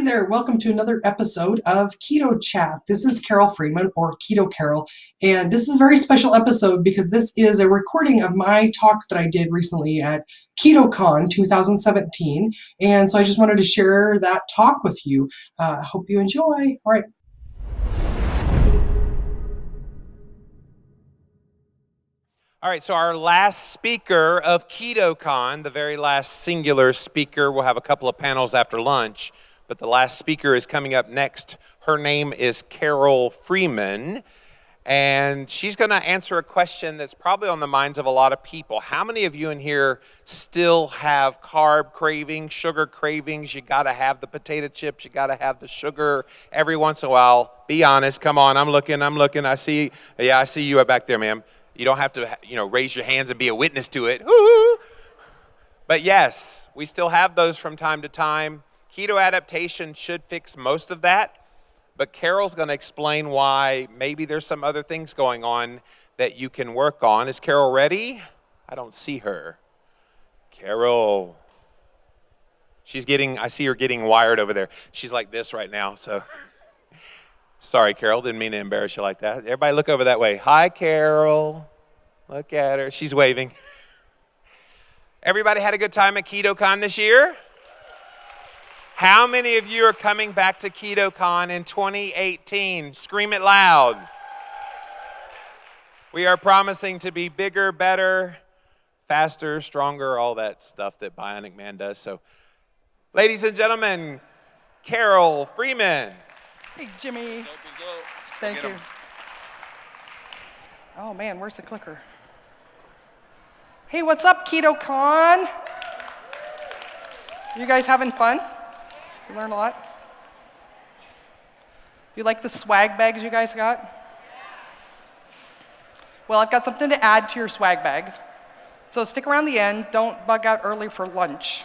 there, welcome to another episode of Keto Chat. This is Carol Freeman, or Keto Carol, and this is a very special episode because this is a recording of my talk that I did recently at KetoCon 2017, and so I just wanted to share that talk with you. Hope you enjoy. All right. All right, so our last speaker of KetoCon, the very last singular speaker, we'll have a couple of panels after lunch, but the last speaker is coming up next. Her name is Carol Freeman, and she's going to answer a question that's probably on the minds of a lot of people. How many of you in here still have carb cravings, sugar cravings? You got to have the potato chips, you got to have the sugar every once in a while. Be honest, come on, I'm looking. I see you back there, ma'am. You don't have to, raise your hands and be a witness to it. Woo! But yes, we still have those from time to time. Keto adaptation should fix most of that, but Carol's going to explain why maybe there's some other things going on that you can work on. Is Carol ready? I don't see her. Carol. I see her getting wired over there. She's like this right now, so. Sorry, Carol, didn't mean to embarrass you like that. Everybody look over that way. Hi, Carol. Look at her. She's waving. Everybody had a good time at KetoCon this year? How many of you are coming back to KetoCon in 2018? Scream it loud. We are promising to be bigger, better, faster, stronger, all that stuff that Bionic Man does. So, ladies and gentlemen, Carol Freeman. Hey, Jimmy. Thank you. Oh, man, where's the clicker? Hey, what's up, KetoCon? You guys having fun? You learned a lot? You like the swag bags you guys got? Well, I've got something to add to your swag bag. So stick around the end. Don't bug out early for lunch,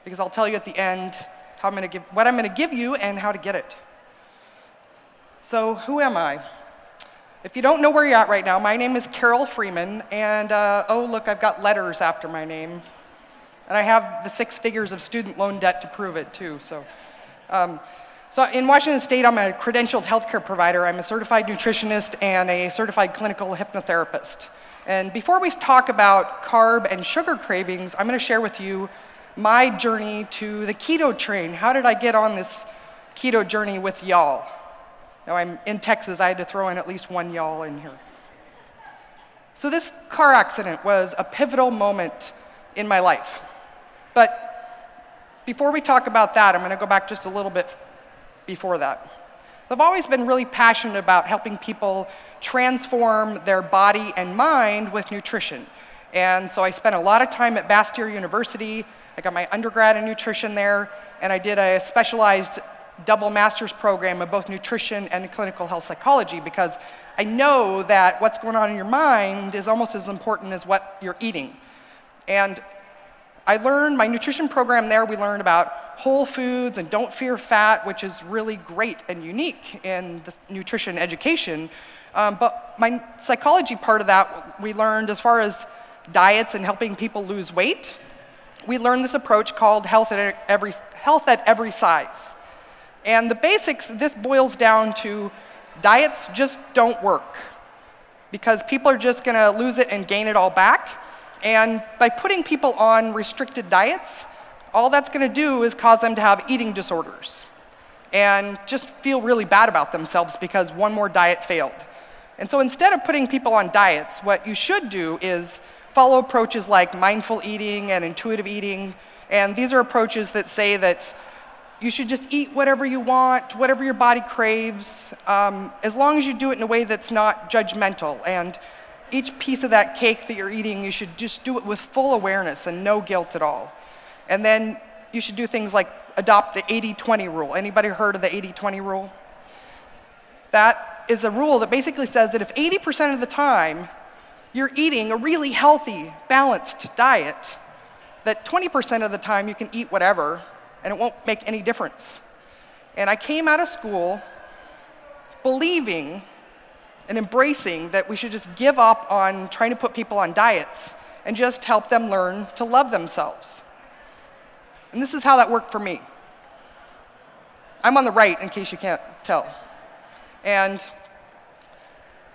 because I'll tell you at the end what I'm going to give you and how to get it. So who am I? If you don't know where you're at right now, my name is Carol Freeman, and oh look, I've got letters after my name. And I have the 6 figures of student loan debt to prove it too. So in Washington State, I'm a credentialed healthcare provider. I'm a certified nutritionist and a certified clinical hypnotherapist. And before we talk about carb and sugar cravings, I'm going to share with you my journey to the keto train. How did I get on this keto journey with y'all? Now, I'm in Texas. I had to throw in at least one y'all in here. So this car accident was a pivotal moment in my life. But before we talk about that, I'm going to go back just a little bit before that. I've always been really passionate about helping people transform their body and mind with nutrition. And so I spent a lot of time at Bastyr University. I got my undergrad in nutrition there, and I did a specialized double master's program of both nutrition and clinical health psychology, because I know that what's going on in your mind is almost as important as what you're eating. And I learned my nutrition program there, we learned about whole foods and don't fear fat, which is really great and unique in the nutrition education. But my psychology part of that, we learned as far as diets and helping people lose weight, we learned this approach called health at every size. And the basics, this boils down to diets just don't work, because people are just going to lose it and gain it all back. And by putting people on restricted diets, all that's going to do is cause them to have eating disorders and just feel really bad about themselves because one more diet failed. And so instead of putting people on diets, what you should do is follow approaches like mindful eating and intuitive eating. And these are approaches that say that you should just eat whatever you want, whatever your body craves, as long as you do it in a way that's not judgmental. And each piece of that cake that you're eating, you should just do it with full awareness and no guilt at all. And then you should do things like adopt the 80-20 rule. Anybody heard of the 80-20 rule? That is a rule that basically says that if 80% of the time you're eating a really healthy, balanced diet, that 20% of the time you can eat whatever, and it won't make any difference. And I came out of school believing and embracing that we should just give up on trying to put people on diets and just help them learn to love themselves. And this is how that worked for me. I'm on the right, in case you can't tell. And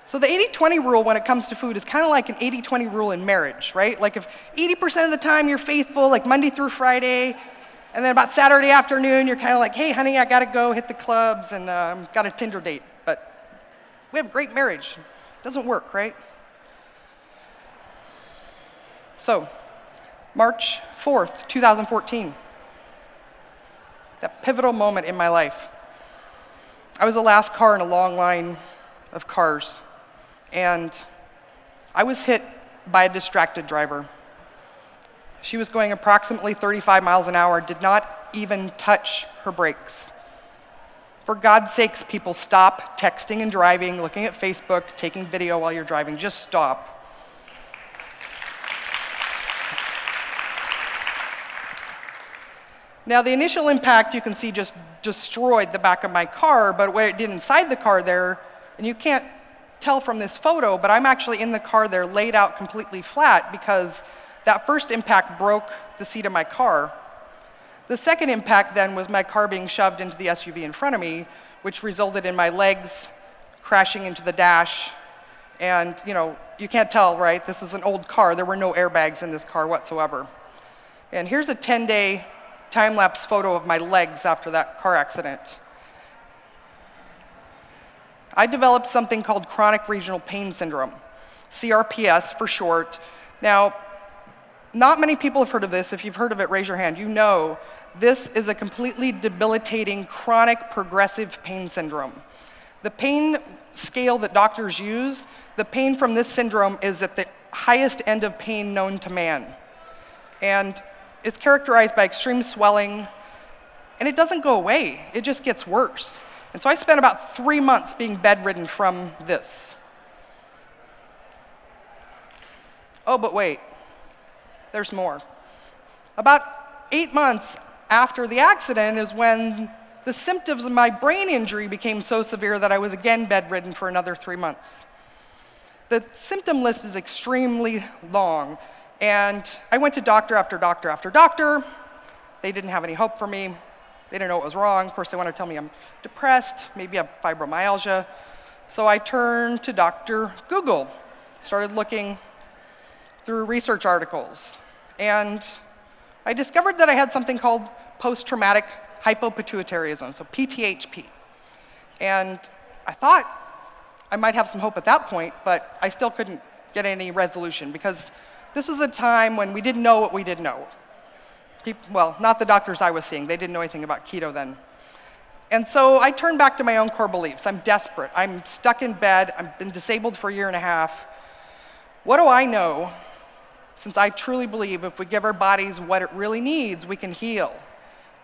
so the 80-20 rule when it comes to food is kind of like an 80-20 rule in marriage, right? Like if 80% of the time you're faithful, like Monday through Friday, and then about Saturday afternoon, you're kind of like, hey, honey, I got to go hit the clubs and got a Tinder date. But we have a great marriage. It doesn't work, right? So, March 4th, 2014, that pivotal moment in my life. I was the last car in a long line of cars, and I was hit by a distracted driver. She was going approximately 35 miles an hour, did not even touch her brakes. For God's sakes, people, stop texting and driving, looking at Facebook, taking video while you're driving. Just stop. Now, the initial impact, you can see, just destroyed the back of my car, but what it did inside the car there, and you can't tell from this photo, but I'm actually in the car there laid out completely flat because that first impact broke the seat of my car. The second impact then was my car being shoved into the SUV in front of me, which resulted in my legs crashing into the dash. And, you can't tell, right? This is an old car. There were no airbags in this car whatsoever. And here's a 10-day time-lapse photo of my legs after that car accident. I developed something called chronic regional pain syndrome, CRPS for short. Now, not many people have heard of this. If you've heard of it, raise your hand. You know this is a completely debilitating, chronic, progressive pain syndrome. The pain scale that doctors use, the pain from this syndrome is at the highest end of pain known to man. And it's characterized by extreme swelling, and it doesn't go away. It just gets worse. And so I spent about 3 months being bedridden from this. Oh, but wait. There's more. About 8 months after the accident is when the symptoms of my brain injury became so severe that I was again bedridden for another 3 months. The symptom list is extremely long, and I went to doctor after doctor after doctor. They didn't have any hope for me. They didn't know what was wrong. Of course, they wanted to tell me I'm depressed, maybe I have fibromyalgia. So I turned to Dr. Google, started looking through research articles, and I discovered that I had something called post-traumatic hypopituitarism, so PTHP. And I thought I might have some hope at that point, but I still couldn't get any resolution because this was a time when we didn't know what we didn't know. Well, not the doctors I was seeing. They didn't know anything about keto then. And so I turned back to my own core beliefs. I'm desperate. I'm stuck in bed. I've been disabled for a year and a half. What do I know? Since I truly believe if we give our bodies what it really needs, we can heal.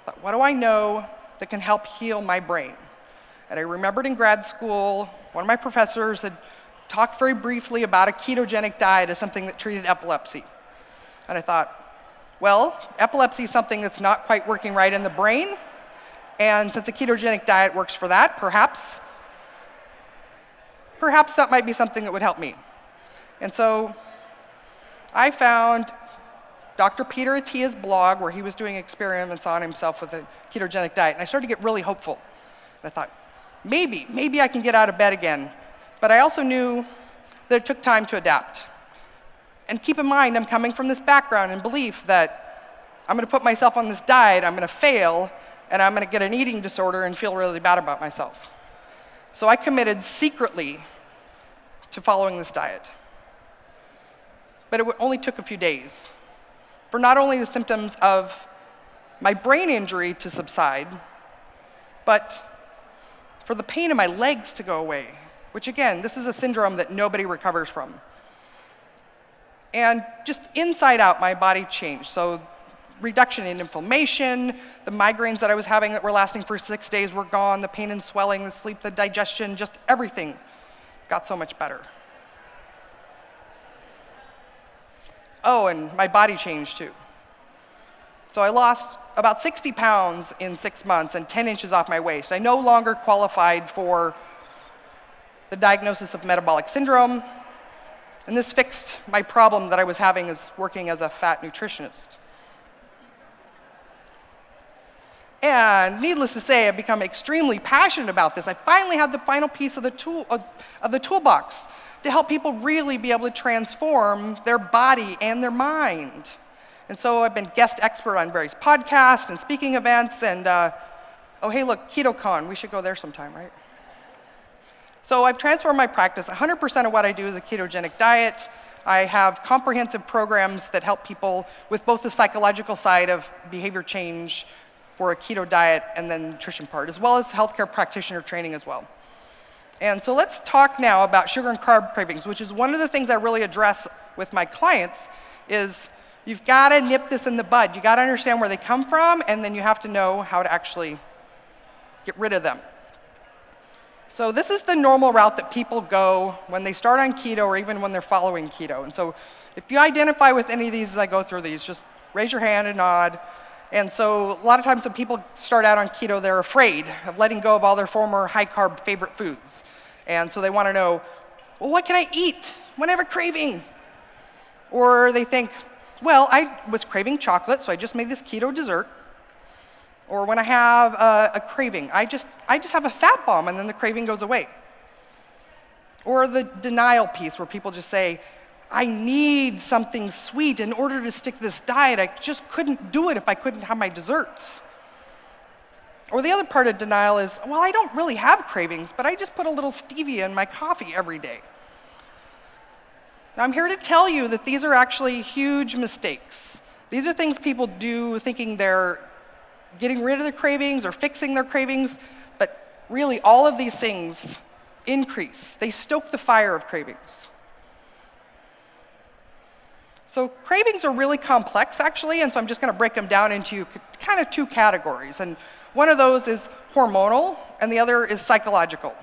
But what do I know that can help heal my brain? And I remembered in grad school, one of my professors had talked very briefly about a ketogenic diet as something that treated epilepsy. And I thought, well, epilepsy is something that's not quite working right in the brain, and since a ketogenic diet works for that, perhaps that might be something that would help me. And so I found Dr. Peter Attia's blog where he was doing experiments on himself with a ketogenic diet, and I started to get really hopeful. And I thought, maybe I can get out of bed again. But I also knew that it took time to adapt. And keep in mind, I'm coming from this background and belief that I'm going to put myself on this diet, I'm going to fail, and I'm going to get an eating disorder and feel really bad about myself. So I committed secretly to following this diet. But it only took a few days for not only the symptoms of my brain injury to subside, but for the pain in my legs to go away, which again, this is a syndrome that nobody recovers from. And just inside out, my body changed. So reduction in inflammation, the migraines that I was having that were lasting for 6 days were gone, the pain and swelling, the sleep, the digestion, just everything got so much better. Oh, and my body changed too. So I lost about 60 pounds in 6 months and 10 inches off my waist. I no longer qualified for the diagnosis of metabolic syndrome, and this fixed my problem that I was having as working as a fat nutritionist. And needless to say, I've become extremely passionate about this. I finally had the final piece of the toolbox to help people really be able to transform their body and their mind. And so I've been guest expert on various podcasts and speaking events, and oh, hey, look, KetoCon, we should go there sometime, right? So I've transformed my practice. 100% of what I do is a ketogenic diet. I have comprehensive programs that help people with both the psychological side of behavior change for a keto diet and then the nutrition part, as well as healthcare practitioner training as well. And so let's talk now about sugar and carb cravings, which is one of the things I really address with my clients is you've got to nip this in the bud. You got to understand where they come from, and then you have to know how to actually get rid of them. So this is the normal route that people go when they start on keto or even when they're following keto. And so if you identify with any of these as I go through these, just raise your hand and nod. And so a lot of times when people start out on keto, they're afraid of letting go of all their former high-carb favorite foods. And so they want to know, well, what can I eat when I have a craving? Or they think, well, I was craving chocolate, so I just made this keto dessert. Or when I have a craving, I just have a fat bomb and then the craving goes away. Or the denial piece where people just say, I need something sweet in order to stick to this diet. I just couldn't do it if I couldn't have my desserts. Or the other part of denial is, well, I don't really have cravings, but I just put a little stevia in my coffee every day. Now I'm here to tell you that these are actually huge mistakes. These are things people do thinking they're getting rid of their cravings or fixing their cravings, but really all of these things increase. They stoke the fire of cravings. So cravings are really complex, actually, and so I'm just going to break them down into kind of two categories. And one of those is hormonal, and the other is psychological.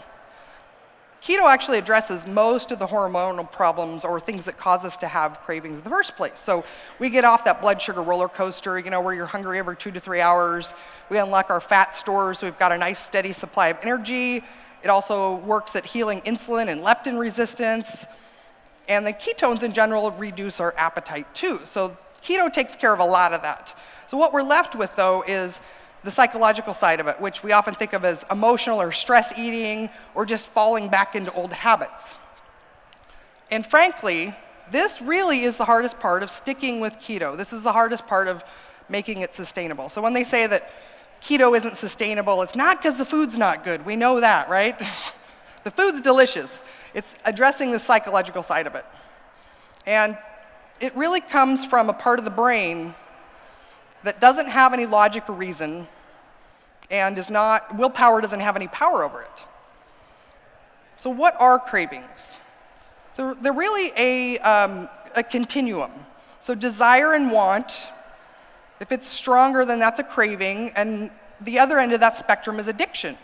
Keto actually addresses most of the hormonal problems or things that cause us to have cravings in the first place. So we get off that blood sugar roller coaster, where you're hungry every 2 to 3 hours. We unlock our fat stores, so we've got a nice steady supply of energy. It also works at healing insulin and leptin resistance. And the ketones in general reduce our appetite too. So keto takes care of a lot of that. So what we're left with though is the psychological side of it, which we often think of as emotional or stress eating or just falling back into old habits. And frankly, this really is the hardest part of sticking with keto. This is the hardest part of making it sustainable. So when they say that keto isn't sustainable, it's not because the food's not good. We know that, right? The food's delicious. It's addressing the psychological side of it. And it really comes from a part of the brain that doesn't have any logic or reason and willpower doesn't have any power over it. So what are cravings? So they're really a continuum. So desire and want, if it's stronger, then that's a craving, and the other end of that spectrum is addiction.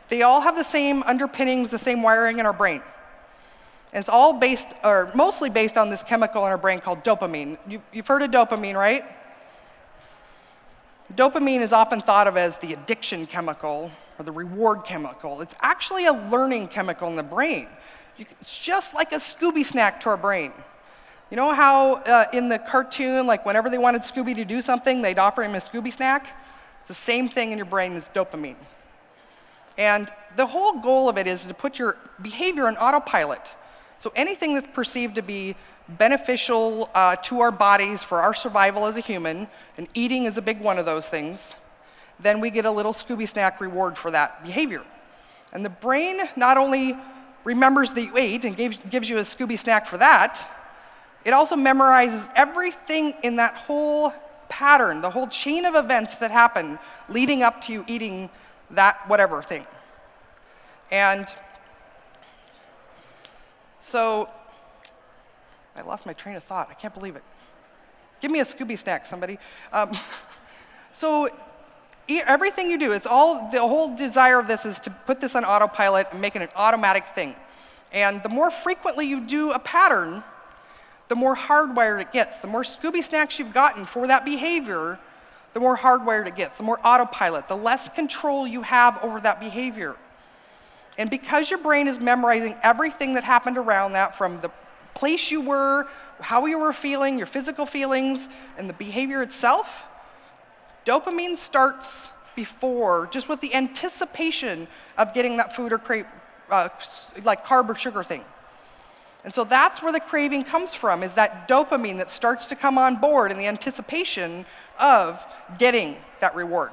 They all have the same underpinnings, the same wiring in our brain. And it's all based, or mostly based on this chemical in our brain called dopamine. You've heard of dopamine, right? Dopamine is often thought of as the addiction chemical or the reward chemical. It's actually a learning chemical in the brain. It's just like a Scooby snack to our brain. You know how in the cartoon, like whenever they wanted Scooby to do something, they'd offer him a Scooby snack? It's the same thing in your brain as dopamine. And the whole goal of it is to put your behavior on autopilot. So anything that's perceived to be beneficial to our bodies for our survival as a human, and eating is a big one of those things, then we get a little Scooby snack reward for that behavior. And the brain not only remembers that you ate and gives you a Scooby snack for that, it also memorizes everything in that whole pattern, the whole chain of events that happen leading up to you eating that whatever thing. And so I lost my train of thought. I can't believe it. Give me a Scooby snack, somebody. So everything you do, the whole desire of this is to put this on autopilot and make it an automatic thing. And the more frequently you do a pattern, the more hardwired it gets. The more Scooby snacks you've gotten for that behavior, the more hardwired it gets, the more autopilot, the less control you have over that behavior. And because your brain is memorizing everything that happened around that, from the place you were, how you were feeling, your physical feelings, and the behavior itself, dopamine starts before, just with the anticipation of getting that food or like carb or sugar thing. And so that's where the craving comes from, is that dopamine that starts to come on board in the anticipation of getting that reward.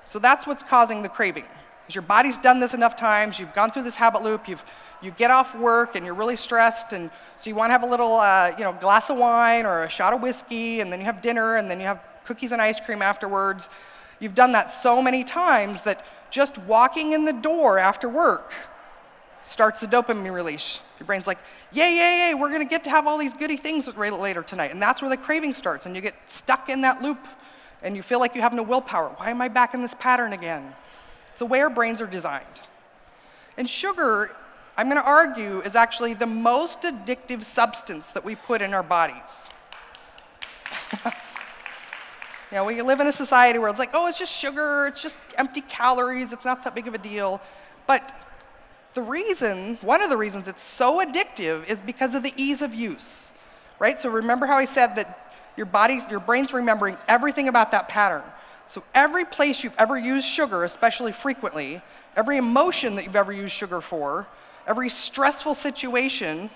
So that's what's causing the craving. Because your body's done this enough times, you've gone through this habit loop, you get off work and you're really stressed, and so you want to have a little glass of wine or a shot of whiskey, and then you have dinner, and then you have cookies and ice cream afterwards. You've done that so many times that just walking in the door after work starts the dopamine release. Your brain's like, yay, yay, yay, we're going to get to have all these goody things later tonight. And that's where the craving starts, and you get stuck in that loop, and you feel like you have no willpower. Why am I back in this pattern again? It's the way our brains are designed. And sugar, I'm going to argue, is actually the most addictive substance that we put in our bodies. We live in a society where it's like, oh, it's just sugar, it's just empty calories, it's not that big of a deal. But one of the reasons it's so addictive is because of the ease of use, right? So remember how I said that your brain's remembering everything about that pattern. So every place you've ever used sugar, especially frequently, every emotion that you've ever used sugar for, every stressful situation,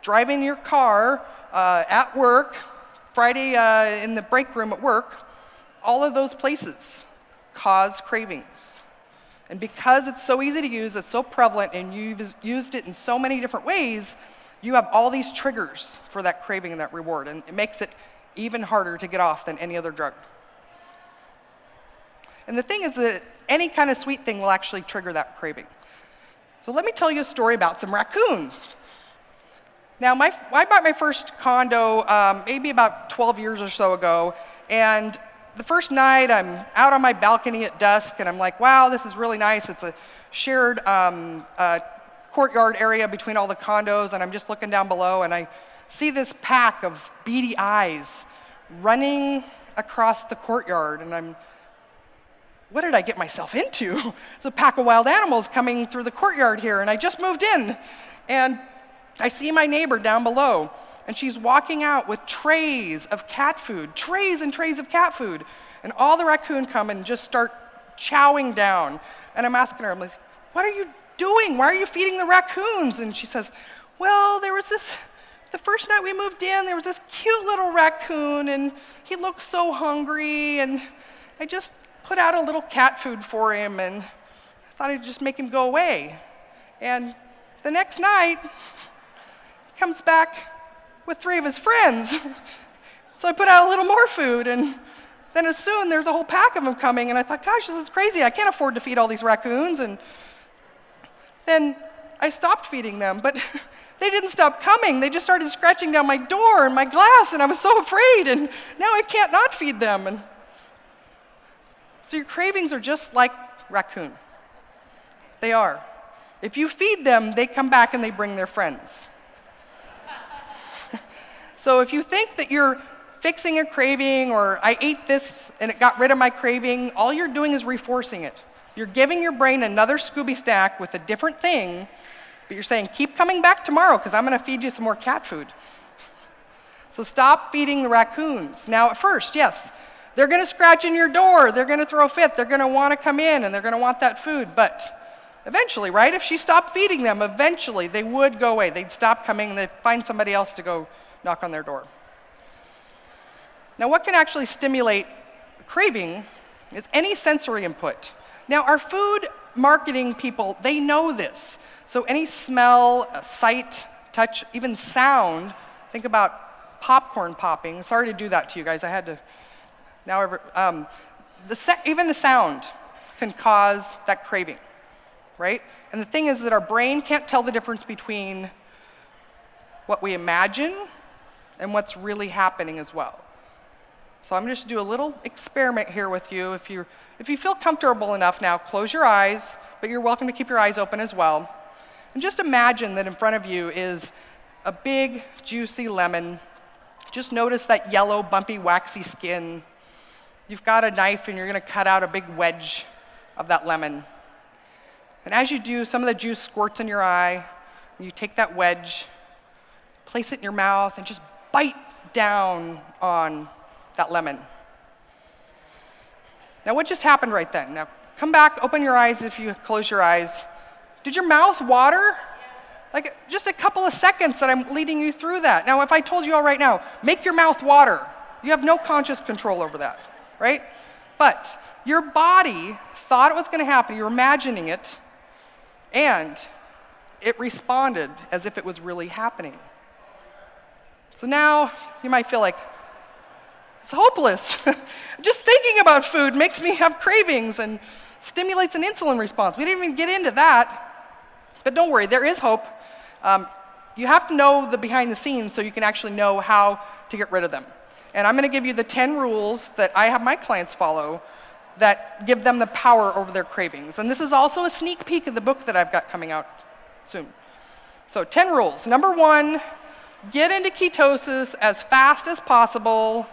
driving your car, at work, Friday in the break room at work, all of those places cause cravings. And because it's so easy to use, it's so prevalent, and you've used it in so many different ways, you have all these triggers for that craving and that reward, and it makes it even harder to get off than any other drug. And the thing is that any kind of sweet thing will actually trigger that craving. So let me tell you a story about some raccoons. Now, I bought my first condo maybe about 12 years or so ago, and the first night I'm out on my balcony at dusk, and I'm like, wow, this is really nice. It's a shared courtyard area between all the condos, and I'm just looking down below, and I see this pack of beady eyes running across the courtyard, and what did I get myself into? It's a pack of wild animals coming through the courtyard here, and I just moved in, and I see my neighbor down below, and she's walking out with trays of cat food, trays and trays of cat food, and all the raccoon come and just start chowing down. And I'm asking her, I'm like, what are you doing? Why are you feeding the raccoons? And she says, well, the first night we moved in, there was this cute little raccoon, and he looked so hungry, and I just put out a little cat food for him, and I thought I'd just make him go away. And the next night, he comes back with 3 of his friends. So I put out a little more food, and then as soon there's a whole pack of them coming, and I thought, gosh, this is crazy. I can't afford to feed all these raccoons. And then I stopped feeding them, but they didn't stop coming. They just started scratching down my door and my glass, and I was so afraid, and now I can't not feed them. And so your cravings are just like raccoon. They are. If you feed them, they come back and they bring their friends. So if you think that you're fixing a craving, or I ate this and it got rid of my craving, all you're doing is reinforcing it. You're giving your brain another Scooby snack with a different thing, but you're saying, keep coming back tomorrow because I'm going to feed you some more cat food. So stop feeding the raccoons. Now at first, yes, they're going to scratch in your door, they're going to throw a fit, they're going to want to come in, and they're going to want that food, but eventually, right, if she stopped feeding them, eventually they would go away. They'd stop coming, and they'd find somebody else to go knock on their door. Now, what can actually stimulate craving is any sensory input. Now, our food marketing people, they know this. So any smell, sight, touch, even sound, think about popcorn popping. Sorry to do that to you guys. I had to, even the sound can cause that craving, right? And the thing is that our brain can't tell the difference between what we imagine and what's really happening as well. So I'm just going to do a little experiment here with you. If you feel comfortable enough now, close your eyes, but you're welcome to keep your eyes open as well. And just imagine that in front of you is a big, juicy lemon. Just notice that yellow, bumpy, waxy skin. You've got a knife and you're going to cut out a big wedge of that lemon. And as you do, some of the juice squirts in your eye, and you take that wedge, place it in your mouth, and just bite down on that lemon. Now what just happened right then? Now come back, open your eyes if you close your eyes. Did your mouth water? Like just a couple of seconds that I'm leading you through that. Now if I told you all right now, make your mouth water, you have no conscious control over that, right? But your body thought it was going to happen, you were imagining it, and it responded as if it was really happening. So now you might feel like, it's hopeless. Just thinking about food makes me have cravings and stimulates an insulin response. We didn't even get into that. But don't worry, there is hope. You have to know the behind the scenes so you can actually know how to get rid of them. And I'm going to give you the 10 rules that I have my clients follow that give them the power over their cravings. And this is also a sneak peek of the book that I've got coming out soon. So 10 rules. Number 1, get into ketosis as fast as possible.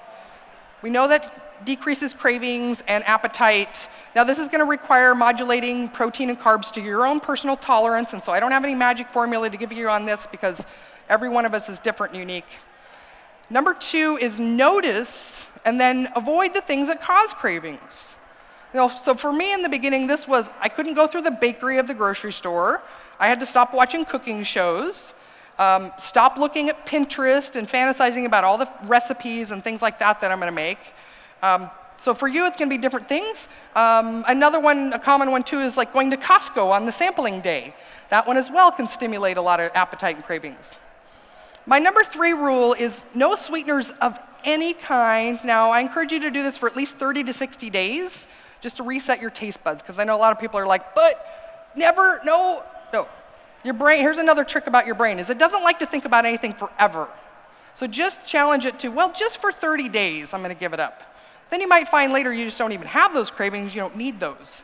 We know that decreases cravings and appetite. Now this is going to require modulating protein and carbs to your own personal tolerance, and so I don't have any magic formula to give you on this because every one of us is different and unique. Number 2 is notice and then avoid the things that cause cravings. So for me in the beginning, this was, I couldn't go through the bakery of the grocery store. I had to stop watching cooking shows, stop looking at Pinterest and fantasizing about all the recipes and things like that I'm going to make. So for you, it's going to be different things. Another one, a common one too, is like going to Costco on the sampling day. That one as well can stimulate a lot of appetite and cravings. My number 3 rule is no sweeteners of any kind. Now, I encourage you to do this for at least 30 to 60 days, just to reset your taste buds, because I know a lot of people are like, but never, no. Your brain, here's another trick about your brain, is it doesn't like to think about anything forever. So just challenge it to, well, just for 30 days, I'm going to give it up. Then you might find later you just don't even have those cravings, you don't need those.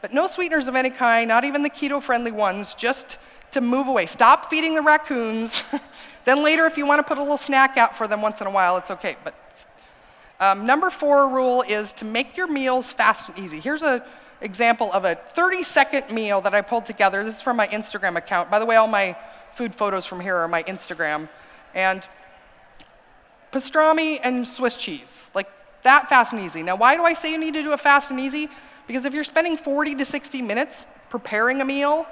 But no sweeteners of any kind, not even the keto-friendly ones, just to move away. Stop feeding the raccoons. Then later, if you want to put a little snack out for them once in a while, it's okay. But number 4 rule is to make your meals fast and easy. Here's an example of a 30-second meal that I pulled together. This is from my Instagram account. By the way, all my food photos from here are my Instagram. And pastrami and Swiss cheese, like that fast and easy. Now, why do I say you need to do it fast and easy? Because if you're spending 40 to 60 minutes preparing a meal,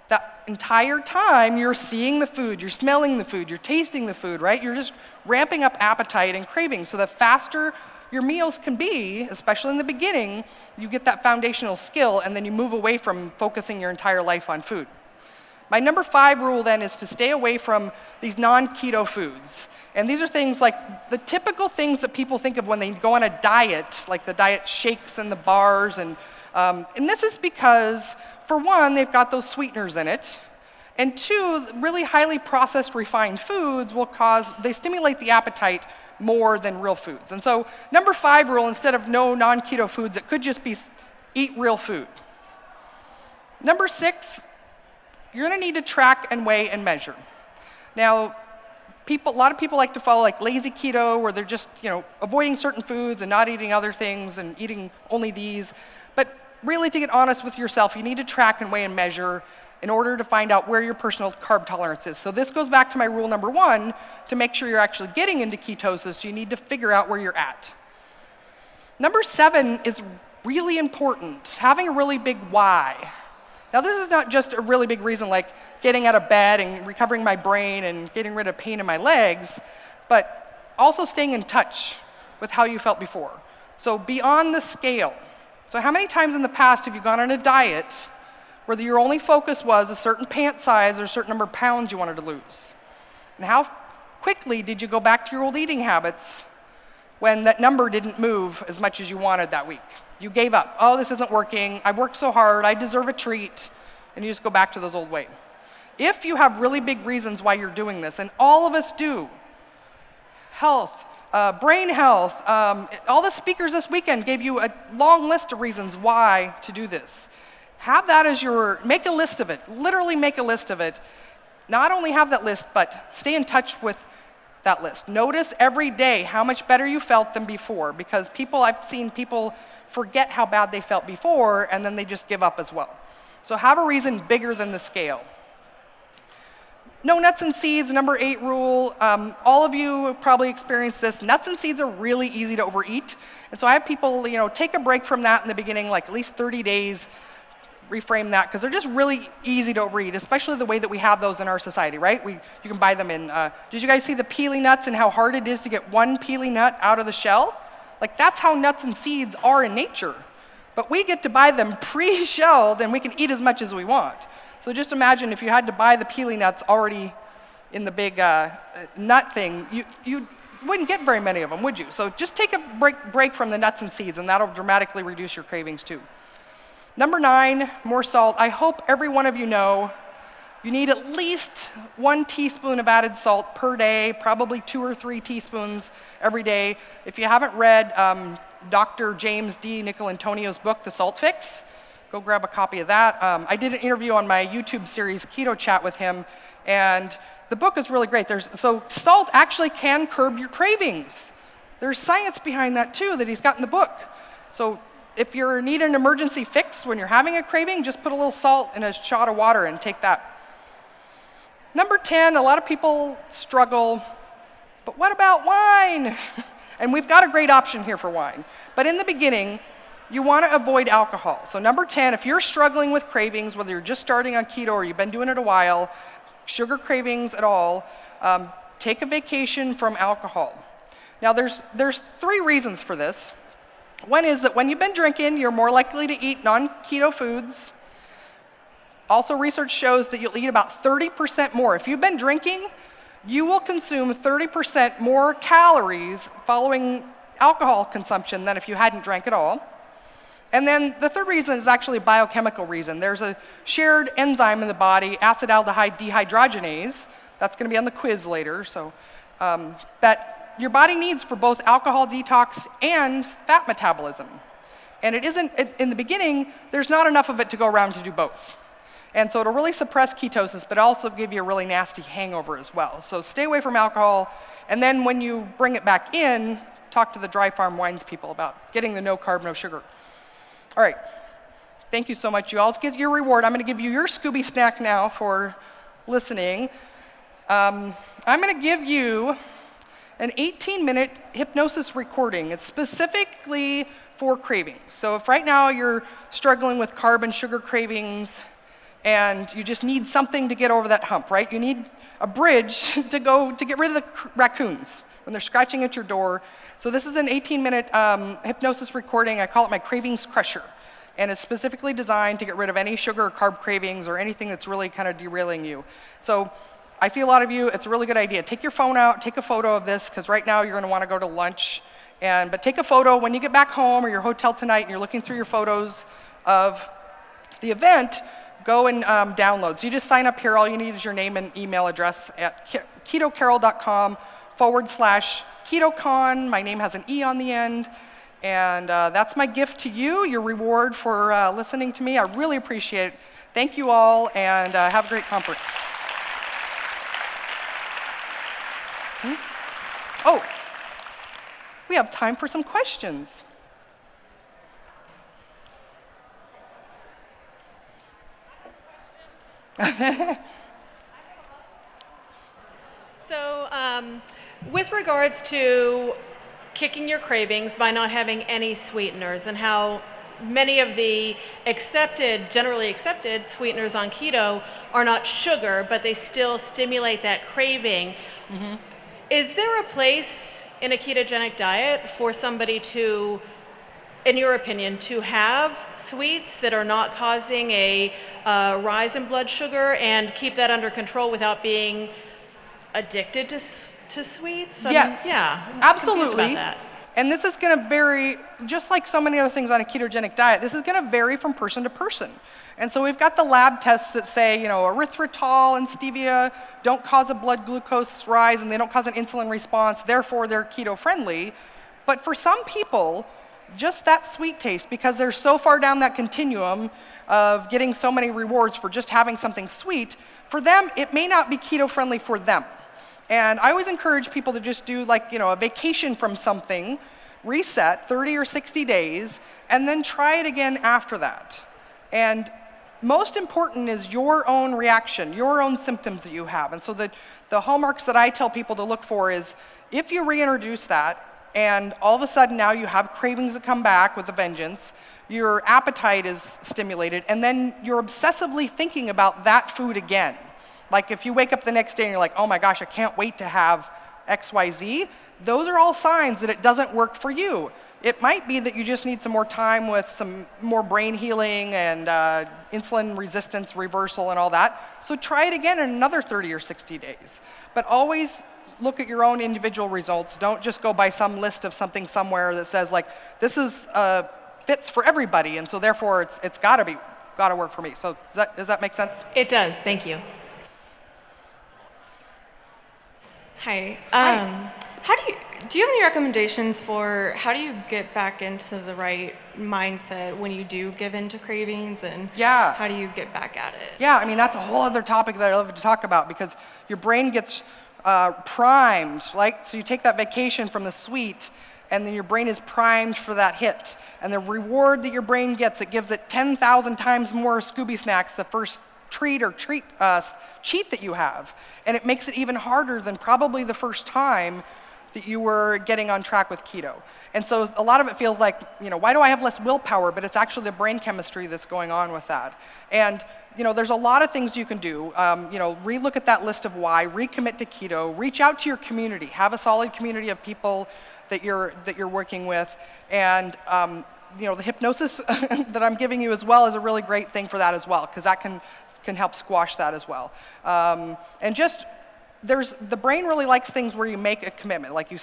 that entire time you're seeing the food, you're smelling the food, you're tasting the food, right? You're just ramping up appetite and craving. So the faster your meals can be, especially in the beginning, you get that foundational skill and then you move away from focusing your entire life on food. My number 5 rule then is to stay away from these non-keto foods. And these are things like the typical things that people think of when they go on a diet, like the diet shakes and the bars. And this is because, for one, they've got those sweeteners in it. And 2, really highly processed refined foods they stimulate the appetite more than real foods. And so number 5 rule, instead of no non-keto foods, it could just be eat real food. Number 6, you're going to need to track and weigh and measure. Now, a lot of people like to follow like lazy keto, where they're just avoiding certain foods and not eating other things and eating only these. But really, to get honest with yourself, you need to track and weigh and measure in order to find out where your personal carb tolerance is. So this goes back to my rule number 1, to make sure you're actually getting into ketosis, you need to figure out where you're at. Number 7 is really important, having a really big why. Now this is not just a really big reason like getting out of bed and recovering my brain and getting rid of pain in my legs, but also staying in touch with how you felt before. So beyond the scale. So how many times in the past have you gone on a diet where your only focus was a certain pant size or a certain number of pounds you wanted to lose? And how quickly did you go back to your old eating habits when that number didn't move as much as you wanted that week? You gave up. Oh, this isn't working. I worked so hard. I deserve a treat. And you just go back to those old ways. If you have really big reasons why you're doing this, and all of us do, health, brain health, all the speakers this weekend gave you a long list of reasons why to do this. Have that as make a list of it, literally make a list of it. Not only have that list, but stay in touch with that list. Notice every day how much better you felt than before, because I've seen people forget how bad they felt before, and then they just give up as well. So have a reason bigger than the scale. no nuts and seeds, number 8 rule. All of you have probably experienced this. Nuts and seeds are really easy to overeat. And so I have people, take a break from that in the beginning, like at least 30 days, reframe that, because they're just really easy to overeat, especially the way that we have those in our society, right? You can buy them in, did you guys see the peely nuts and how hard it is to get one peely nut out of the shell? Like, that's how nuts and seeds are in nature. But we get to buy them pre-shelled, and we can eat as much as we want. So just imagine if you had to buy the peely nuts already in the big nut thing, you wouldn't get very many of them, would you? So just take a break from the nuts and seeds, and that'll dramatically reduce your cravings too. Number 9, more salt. I hope every one of you know you need at least 1 teaspoon of added salt per day, probably 2 or 3 teaspoons every day. If you haven't read Dr. James D. Nicolantonio's book, The Salt Fix, go grab a copy of that. I did an interview on my YouTube series, Keto Chat, with him, and the book is really great. So salt actually can curb your cravings. There's science behind that too that he's got in the book. So if you need an emergency fix when you're having a craving, just put a little salt in a shot of water and take that. Number 10, a lot of people struggle, but what about wine? And we've got a great option here for wine. But in the beginning, you want to avoid alcohol. So number 10, if you're struggling with cravings, whether you're just starting on keto or you've been doing it a while, sugar cravings at all, take a vacation from alcohol. Now there's 3 reasons for this. One is that when you've been drinking, you're more likely to eat non-keto foods. Also, research shows that you'll eat about 30% more. If you've been drinking, you will consume 30% more calories following alcohol consumption than if you hadn't drank at all. And then the third reason is actually a biochemical reason. There's a shared enzyme in the body, acetaldehyde dehydrogenase. That's going to be on the quiz later. So that your body needs for both alcohol detox and fat metabolism. And it isn't, in the beginning, there's not enough of it to go around to do both. And so it'll really suppress ketosis, but also give you a really nasty hangover as well. So stay away from alcohol, and then when you bring it back in, talk to the Dry Farm Wines people about getting the no carb, no sugar. All right, thank you so much. You all get your reward. I'm gonna give you your Scooby snack now for listening. I'm gonna give you an 18-minute hypnosis recording. It's specifically for cravings. So if right now you're struggling with carb and sugar cravings, and you just need something to get over that hump, right? You need a bridge to get rid of the raccoons when they're scratching at your door. So this is an 18-minute hypnosis recording. I call it my Cravings Crusher. And it's specifically designed to get rid of any sugar or carb cravings or anything that's really kind of derailing you. So I see a lot of you, it's a really good idea. Take your phone out, take a photo of this, because right now you're gonna wanna go to lunch. But take a photo when you get back home or your hotel tonight and you're looking through your photos of the event. Go and download. So you just sign up here. All you need is your name and email address at ketocarol.com/KetoCon. My name has an E on the end. And that's my gift to you, your reward for listening to me. I really appreciate it. Thank you all, and have a great conference. Oh, we have time for some questions. So, with regards to kicking your cravings by not having any sweeteners, and how many of the generally accepted sweeteners on keto are not sugar, but they still stimulate that craving. Mm-hmm. Is there a place in a ketogenic diet for somebody to, in your opinion, to have sweets that are not causing a rise in blood sugar and keep that under control without being addicted to sweets? Yes, yeah, I'm absolutely. confused about that. And this is going to vary, just like so many other things on a ketogenic diet, this is going to vary from person to person. And so we've got the lab tests that say, erythritol and stevia don't cause a blood glucose rise and they don't cause an insulin response, therefore they're keto friendly. But for some people, just that sweet taste, because they're so far down that continuum of getting so many rewards for just having something sweet, for them, it may not be keto friendly for them. And I always encourage people to just do a vacation from something, reset 30 or 60 days, and then try it again after that. And most important is your own reaction, your own symptoms that you have. And so the hallmarks that I tell people to look for is if you reintroduce that and all of a sudden now you have cravings that come back with a vengeance, your appetite is stimulated, and then you're obsessively thinking about that food again. Like if you wake up the next day and you're like, oh my gosh, I can't wait to have XYZ, those are all signs that it doesn't work for you. It might be that you just need some more time with some more brain healing and insulin resistance reversal and all that. So try it again in another 30 or 60 days. But always look at your own individual results. Don't just go by some list of something somewhere that says like, this is fits for everybody, and so therefore it's gotta work for me. So does that make sense? It does. Thank you. Hi. Hi. Do you have any recommendations for how do you get back into the right mindset when you do give in to cravings, and how do you get back at it? Yeah, I mean, that's a whole other topic that I love to talk about, because your brain gets primed, so you take that vacation from the sweet, and then your brain is primed for that hit. And the reward that your brain gets, it gives it 10,000 times more Scooby Snacks the first cheat that you have. And it makes it even harder than probably the first time that you were getting on track with keto. And so a lot of it feels like, why do I have less willpower? But it's actually the brain chemistry that's going on with that. And there's a lot of things you can do. Relook at that list of why, recommit to keto, reach out to your community, have a solid community of people that you're working with, and the hypnosis that I'm giving you as well is a really great thing for that as well, because that can help squash that as well. And just the brain really likes things where you make a commitment, like you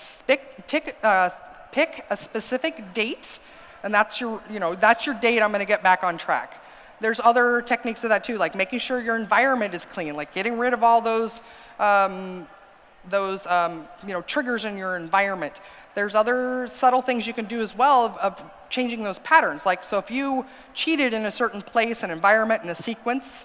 pick a specific date, and that's your date. I'm going to get back on track. There's other techniques of that too, like making sure your environment is clean, like getting rid of all those triggers in your environment. There's other subtle things you can do as well of changing those patterns. Like, so if you cheated in a certain place, an environment, in a sequence,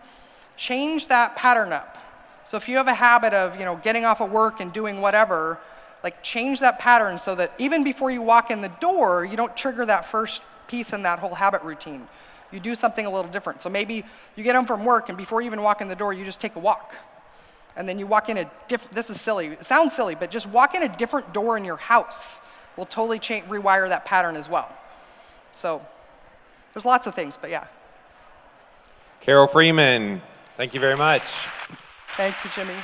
change that pattern up. So if you have a habit of, getting off of work and doing whatever, like change that pattern so that even before you walk in the door, you don't trigger that first piece in that whole habit routine. You do something a little different. So maybe you get home from work and before you even walk in the door, you just take a walk. And then you walk in this is silly, it sounds silly, but just walk in a different door in your house will totally rewire that pattern as well. So there's lots of things, but yeah. Carol Freeman, thank you very much. Thank you, Jimmy.